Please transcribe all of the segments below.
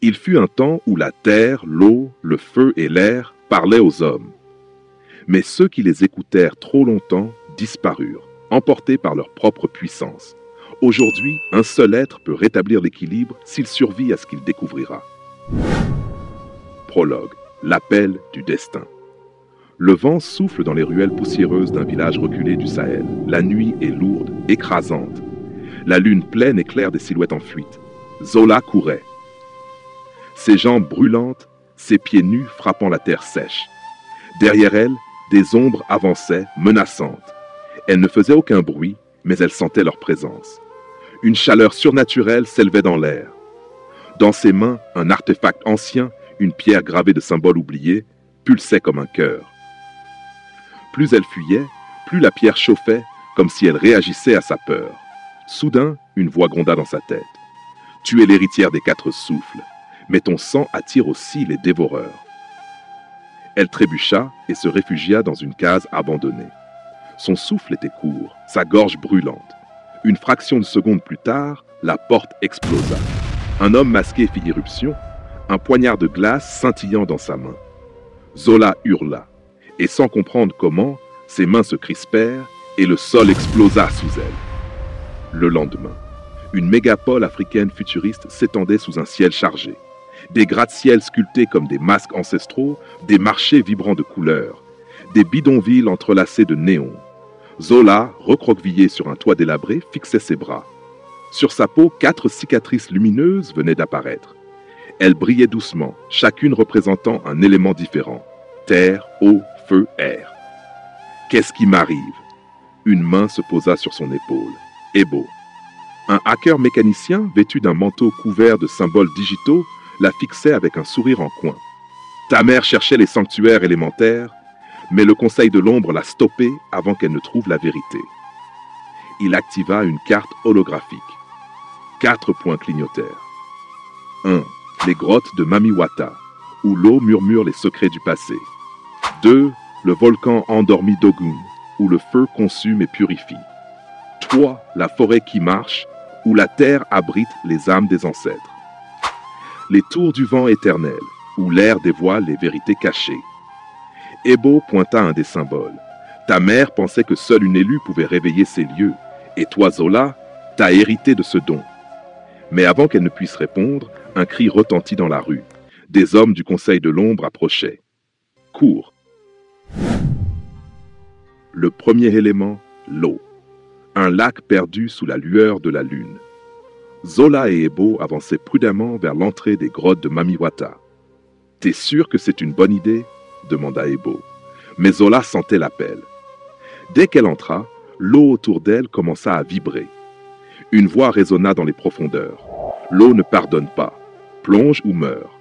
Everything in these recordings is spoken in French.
Il fut un temps où la terre, l'eau, le feu et l'air parlaient aux hommes. Mais ceux qui les écoutèrent trop longtemps disparurent, emportés par leur propre puissance. Aujourd'hui, un seul être peut rétablir l'équilibre s'il survit à ce qu'il découvrira. Prologue. L'appel du destin. Le vent souffle dans les ruelles poussiéreuses d'un village reculé du Sahel. La nuit est lourde, écrasante. La lune pleine éclaire des silhouettes en fuite. Zola courait. Ses jambes brûlantes, ses pieds nus frappant la terre sèche. Derrière elle, des ombres avançaient, menaçantes. Elle ne faisait aucun bruit, mais elle sentait leur présence. Une chaleur surnaturelle s'élevait dans l'air. Dans ses mains, un artefact ancien, une pierre gravée de symboles oubliés, pulsait comme un cœur. Plus elle fuyait, plus la pierre chauffait, comme si elle réagissait à sa peur. Soudain, une voix gronda dans sa tête. « Tu es l'héritière des 4 souffles, mais ton sang attire aussi les dévoreurs. » Elle trébucha et se réfugia dans une case abandonnée. Son souffle était court, sa gorge brûlante. Une fraction de seconde plus tard, la porte explosa. Un homme masqué fit irruption, un poignard de glace scintillant dans sa main. Zola hurla, et sans comprendre comment, ses mains se crispèrent et le sol explosa sous elle. Le lendemain, une mégapole africaine futuriste s'étendait sous un ciel chargé. Des gratte-ciels sculptés comme des masques ancestraux, des marchés vibrants de couleurs, des bidonvilles entrelacés de néons. Zola, recroquevillé sur un toit délabré, fixait ses bras. Sur sa peau, 4 cicatrices lumineuses venaient d'apparaître. Elles brillaient doucement, chacune représentant un élément différent. Terre, eau, feu, air. « Qu'est-ce qui m'arrive ?» Une main se posa sur son épaule. Ebo. Un hacker mécanicien, vêtu d'un manteau couvert de symboles digitaux, la fixait avec un sourire en coin. Ta mère cherchait les sanctuaires élémentaires, mais le Conseil de l'Ombre l'a stoppée avant qu'elle ne trouve la vérité. Il activa une carte holographique. 4 points clignotèrent. 1. Les grottes de Mamiwata, où l'eau murmure les secrets du passé. 2. Le volcan endormi d'Ogun, où le feu consume et purifie. 3. La forêt qui marche, où la terre abrite les âmes des ancêtres. Les tours du vent éternel, où l'air dévoile les vérités cachées. Ebo pointa un des symboles. Ta mère pensait que seule une élue pouvait réveiller ces lieux, et toi, Zola, t'as hérité de ce don. Mais avant qu'elle ne puisse répondre, un cri retentit dans la rue. Des hommes du Conseil de l'Ombre approchaient. Cours. Le premier élément, l'eau. Un lac perdu sous la lueur de la lune. Zola et Ebo avançaient prudemment vers l'entrée des grottes de Mamiwata. « T'es sûr que c'est une bonne idée ?» demanda Ebo. Mais Zola sentait l'appel. Dès qu'elle entra, l'eau autour d'elle commença à vibrer. Une voix résonna dans les profondeurs. L'eau ne pardonne pas. Plonge ou meurt.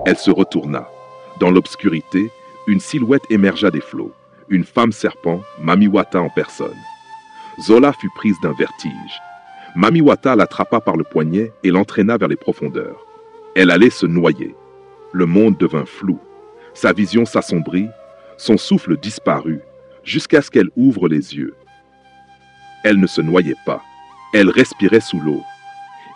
Elle se retourna. Dans l'obscurité, une silhouette émergea des flots. Une femme serpent, Mamiwata en personne. Zola fut prise d'un vertige. Mamiwata l'attrapa par le poignet et l'entraîna vers les profondeurs. Elle allait se noyer. Le monde devint flou. Sa vision s'assombrit, son souffle disparut, jusqu'à ce qu'elle ouvre les yeux. Elle ne se noyait pas. Elle respirait sous l'eau.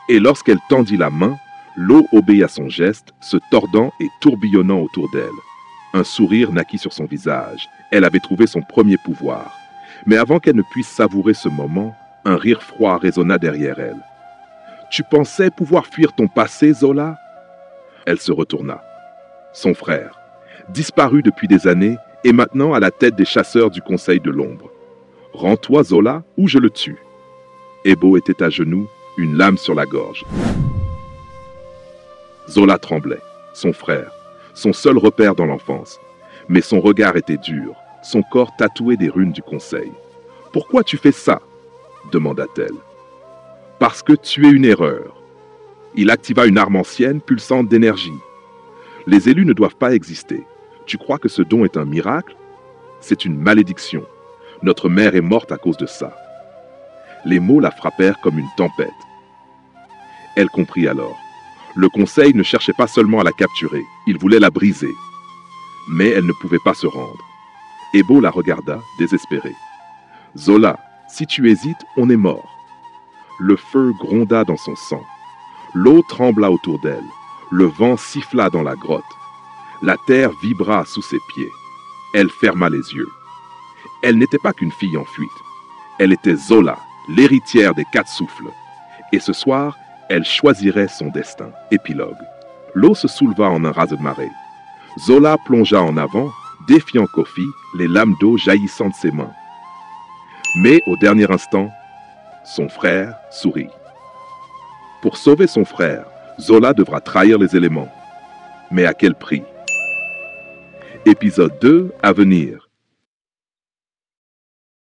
Et lorsqu'elle tendit la main, l'eau obéit à son geste, se tordant et tourbillonnant autour d'elle. Un sourire naquit sur son visage. Elle avait trouvé son premier pouvoir. Mais avant qu'elle ne puisse savourer ce moment, un rire froid résonna derrière elle. « Tu pensais pouvoir fuir ton passé, Zola ?» Elle se retourna. Son frère, disparu depuis des années, est maintenant à la tête des chasseurs du Conseil de l'Ombre. « Rends-toi, Zola, ou je le tue. » Ebo était à genoux, une lame sur la gorge. Zola tremblait, son frère, son seul repère dans l'enfance. Mais son regard était dur, son corps tatoué des runes du Conseil. « Pourquoi tu fais ça ?» demanda-t-elle. « Parce que tu es une erreur. » Il activa une arme ancienne, pulsante d'énergie. « Les élus ne doivent pas exister. Tu crois que ce don est un miracle? C'est une malédiction. Notre mère est morte à cause de ça. » Les mots la frappèrent comme une tempête. Elle comprit alors. Le Conseil ne cherchait pas seulement à la capturer, il voulait la briser. Mais elle ne pouvait pas se rendre. Ebo la regarda, désespéré. « Zola, si tu hésites, on est mort. » Le feu gronda dans son sang. L'eau trembla autour d'elle. Le vent siffla dans la grotte. La terre vibra sous ses pieds. Elle ferma les yeux. Elle n'était pas qu'une fille en fuite. Elle était Zola, l'héritière des 4 souffles. Et ce soir, elle choisirait son destin. Épilogue. L'eau se souleva en un raz-de-marée. Zola plongea en avant, défiant Kofi, les lames d'eau jaillissant de ses mains. Mais au dernier instant, son frère sourit. Pour sauver son frère, Zola devra trahir les éléments. Mais à quel prix? Épisode 2 à venir.